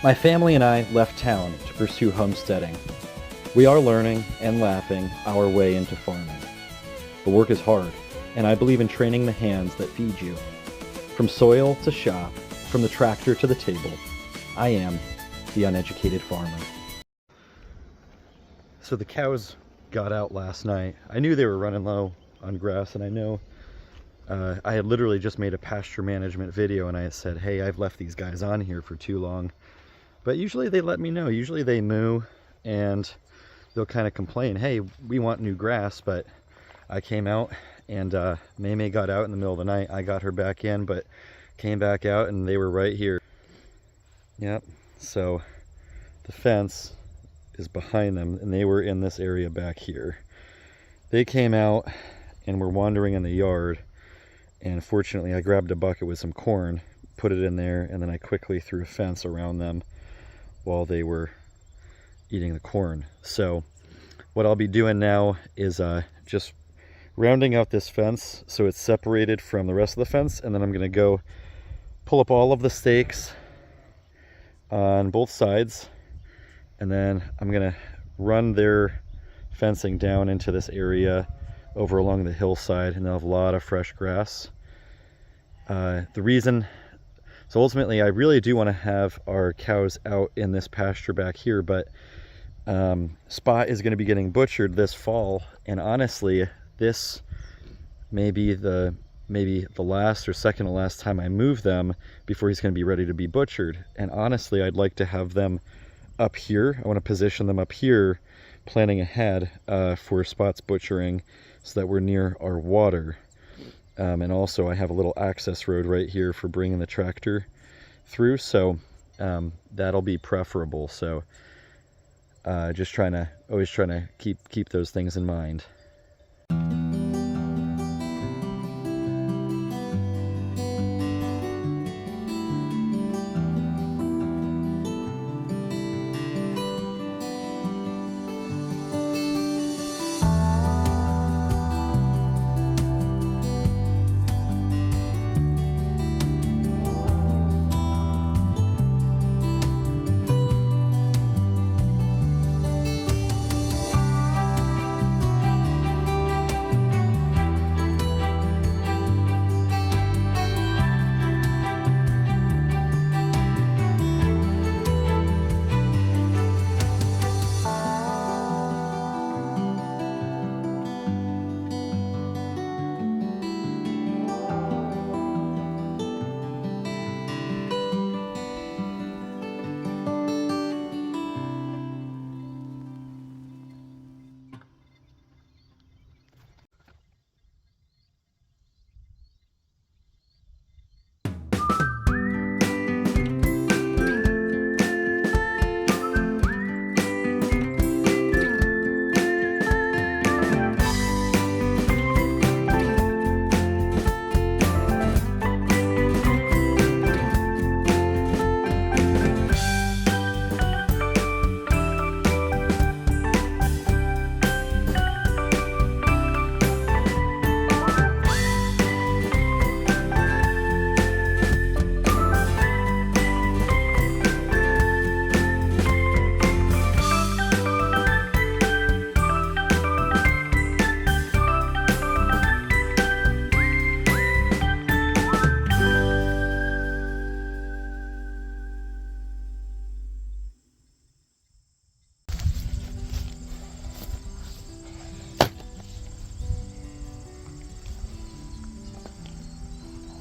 My family and I left town to pursue homesteading. We are learning and laughing our way into farming. The work is hard, and I believe in training the hands that feed you. From soil to shop, from the tractor to the table, I am the uneducated farmer. So the cows got out last night. I knew they were running low on grass, and I know I had literally just made a pasture management video, and I said, hey, I've left these guys on here for too long. But usually they let me know. Usually they moo and they'll kind of complain, hey, we want new grass. But I came out, and May got out in the middle of the night. I got her back in, but came back out and they were right here. Yep, so the fence is behind them, and they were in this area back here. They came out and were wandering in the yard, and fortunately I grabbed a bucket with some corn, put it in there, and then I quickly threw a fence around them while they were eating the corn. So what I'll be doing now is just rounding out this fence so it's separated from the rest of the fence, and then I'm going to go pull up all of the stakes on both sides, and then I'm going to run their fencing down into this area over along the hillside, and they'll have a lot of fresh grass. So ultimately I really do want to have our cows out in this pasture back here, but Spot is going to be getting butchered this fall, and honestly this may be the last or second to last time I move them before he's going to be ready to be butchered. And honestly, I'd like to have them up here. I want to position them up here, planning ahead for Spot's butchering, so that we're near our water. And also I have a little access road right here for bringing the tractor through, so that'll be preferable. So just always trying to keep those things in mind.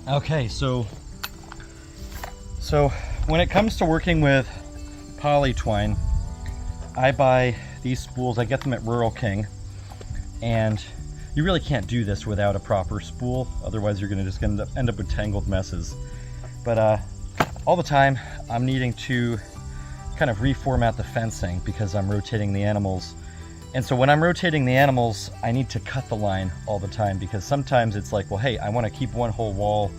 Okay, so when it comes to working with poly twine, I buy these spools. I get them at Rural King, and you really can't do this without a proper spool, otherwise you're going to just end up with tangled messes. But all the time I'm needing to kind of reformat the fencing because I'm rotating the animals. And so when I'm rotating the animals, I need to cut the line all the time, because sometimes it's like, well, hey, I want to keep one whole wall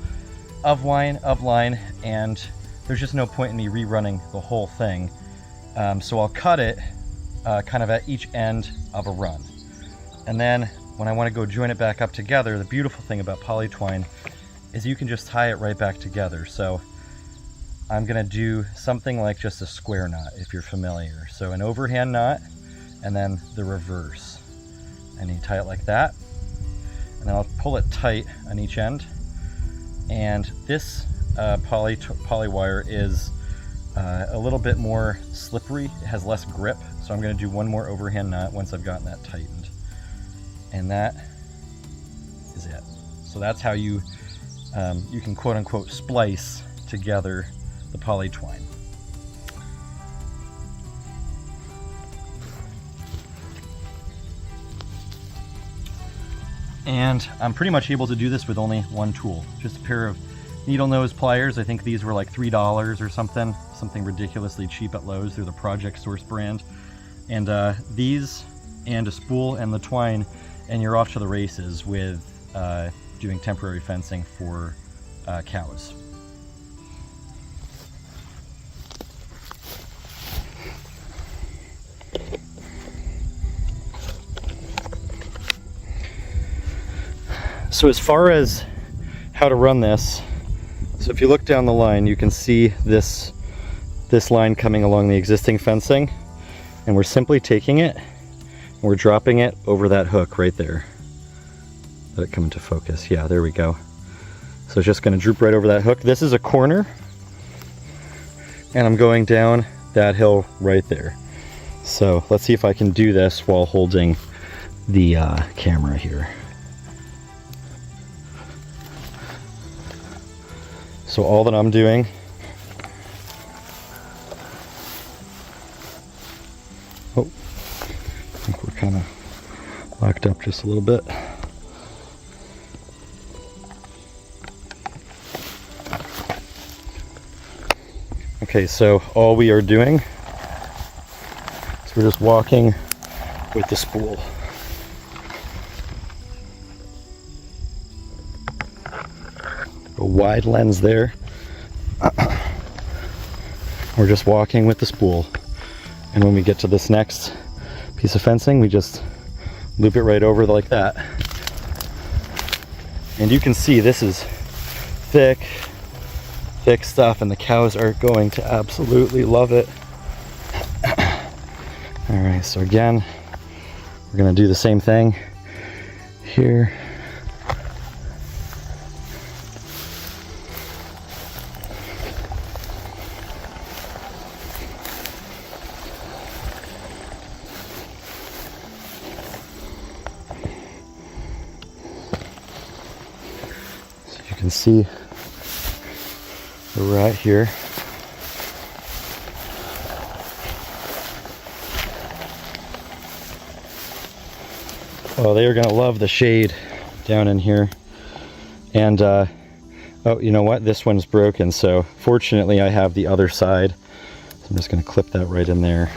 of line, and there's just no point in me rerunning the whole thing. So I'll cut it kind of at each end of a run. And then when I want to go join it back up together, the beautiful thing about poly twine is you can just tie it right back together. So I'm gonna do something like just a square knot, if you're familiar. So an overhand knot, and then the reverse. And you tie it like that, and then I'll pull it tight on each end. And this poly wire is a little bit more slippery. It has less grip, so I'm gonna do one more overhand knot once I've gotten that tightened. And that is it. So that's how you can quote unquote splice together the poly twine. And I'm pretty much able to do this with only one tool, just a pair of needle nose pliers. I think these were like $3 or something ridiculously cheap at Lowe's. They're the Project Source brand. And these and a spool and the twine, and you're off to the races with doing temporary fencing for cows. So as far as how to run this, so if you look down the line, you can see this line coming along the existing fencing, and we're simply taking it and we're dropping it over that hook right there. Let it come into focus. Yeah, there we go. So it's just going to droop right over that hook. This is a corner, and I'm going down that hill right there. So let's see if I can do this while holding the camera here. So all that I'm doing I think we're kind of locked up just a little bit. Okay, so all we are doing is we're just walking with the spool. A wide lens there. We're just walking with the spool. And when we get to this next piece of fencing, we just loop it right over like that. And you can see this is thick stuff, and the cows are going to absolutely love it. All right, so again, we're gonna do the same thing here. You can see we're right here. Oh, they are gonna love the shade down in here. And oh, you know what? This one's broken, so fortunately I have the other side. So I'm just gonna clip that right in there.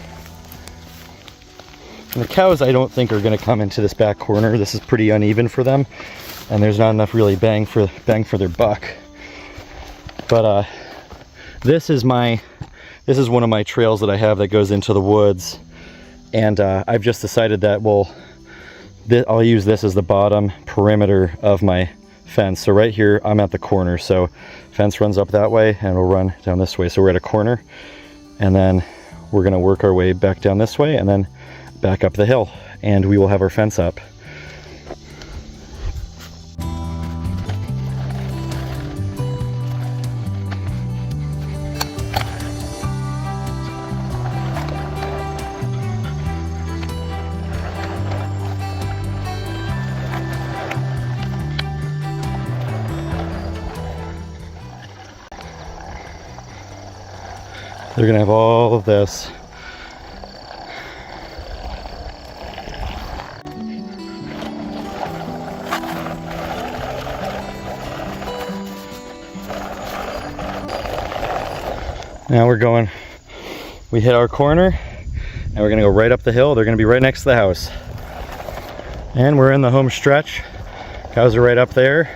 And the cows, I don't think, are gonna come into this back corner. This is pretty uneven for them, and there's not enough really bang for their buck. But this is one of my trails that I have that goes into the woods, and I've just decided that I'll use this as the bottom perimeter of my fence. So right here I'm at the corner, so fence runs up that way and we'll run down this way. So we're at a corner, and then we're gonna work our way back down this way and then back up the hill, and we will have our fence up. They're gonna have all of this. Now we hit our corner, and we're gonna go right up the hill. They're gonna be right next to the house. And we're in the home stretch. Cows are right up there.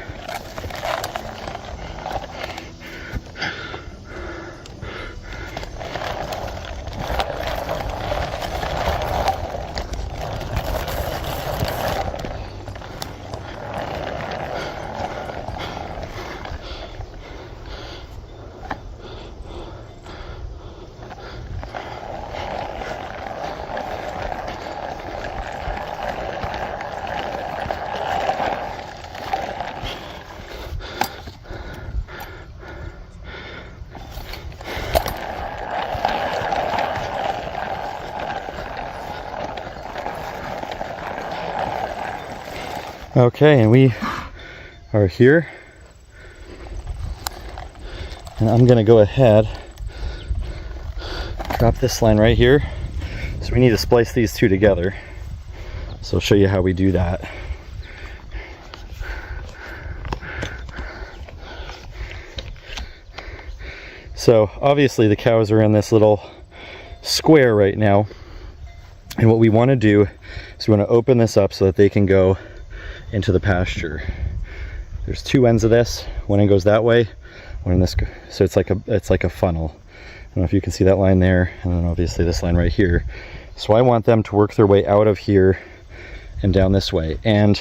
Okay, and we are here. And I'm gonna go ahead, drop this line right here. So we need to splice these two together. So I'll show you how we do that. So obviously the cows are in this little square right now. And what we want to do is we want to open this up so that they can go into the pasture. There's two ends of this. One end goes that way, one in this. So it's like a funnel. I don't know if you can see that line there, and then obviously this line right here. So I want them to work their way out of here and down this way. And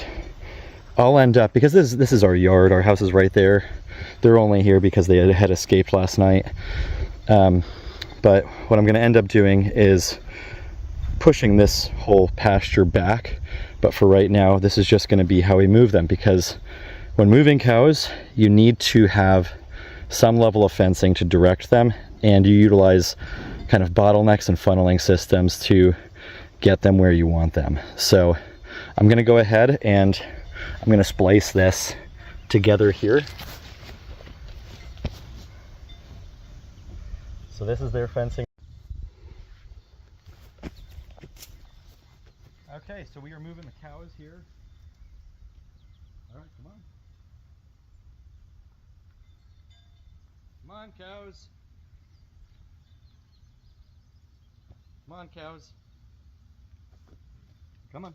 I'll end up, because this is our yard, our house is right there. They're only here because they had escaped last night. But what I'm going to end up doing is pushing this whole pasture back. But for right now, this is just going to be how we move them, because when moving cows, you need to have some level of fencing to direct them, and you utilize kind of bottlenecks and funneling systems to get them where you want them. So I'm going to go ahead and I'm going to splice this together here. So this is their fencing. Okay, so we are moving the cows here. All right, come on. Come on, cows. Come on, cows. Come on.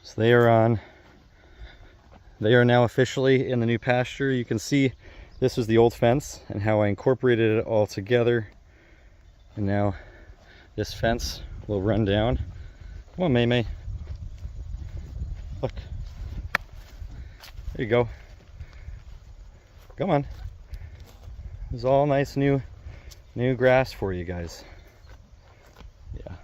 So they are now officially in the new pasture. You can see this was the old fence and how I incorporated it all together. And now this fence will run down. Come on, May May. Look. There you go. Come on. It's all nice new grass for you guys. Yeah.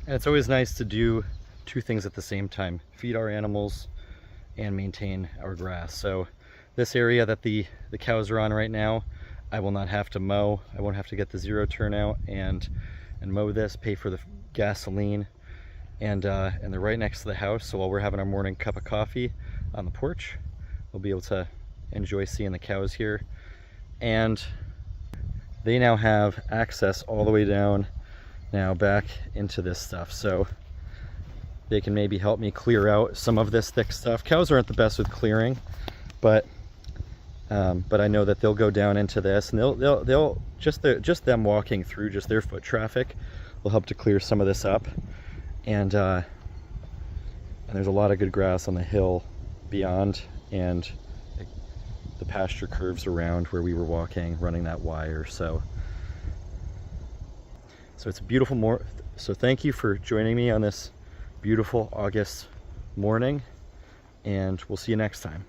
And it's always nice to do two things at the same time: feed our animals and maintain our grass. So this area that the cows are on right now, I will not have to mow. I won't have to get the zero turnout and mow this, pay for the gasoline, and they're right next to the house. So while we're having our morning cup of coffee on the porch, we'll be able to enjoy seeing the cows here. And they now have access all the way down now back into this stuff, so they can maybe help me clear out some of this thick stuff. Cows aren't the best with clearing, but I know that they'll go down into this, and they'll just them walking through, just their foot traffic will help to clear some of this up. And there's a lot of good grass on the hill beyond, and the pasture curves around where we were walking, running that wire. So it's a beautiful so thank you for joining me on this beautiful August morning, and we'll see you next time.